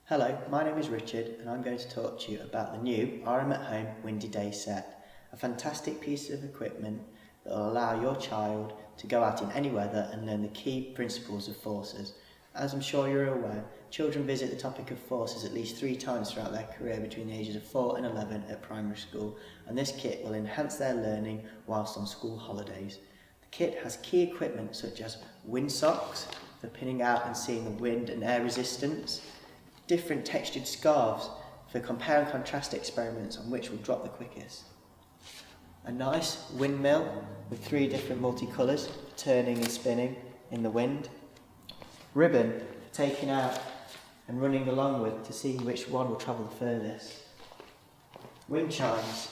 Hello, my name is Richard and I'm going to talk to you about the new RM at Home Windy Day set, a fantastic piece of equipment that will allow your child to go out in any weather and learn the key principles of forces. As I'm sure you're aware, children visit the topic of forces at least 3 times throughout their career between the ages of 4 and 11 at primary school, and this kit will enhance their learning whilst on school holidays. The kit has key equipment such as windsocks for pinning out and seeing the wind and air resistance, different textured scarves for compare and contrast experiments on which will drop the quickest, a nice windmill with 3 different multicolours for turning and spinning in the wind, ribbon for taking out and running along with to see which one will travel the furthest, wind chimes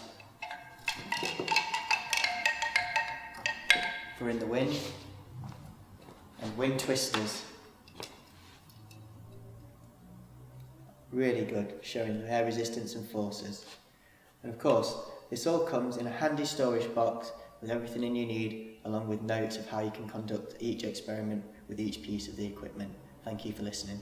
for in the wind, and wind twisters. Really good, showing the air resistance and forces. And of course, this all comes in a handy storage box with everything in you need, along with notes of how you can conduct each experiment with each piece of the equipment. Thank you for listening.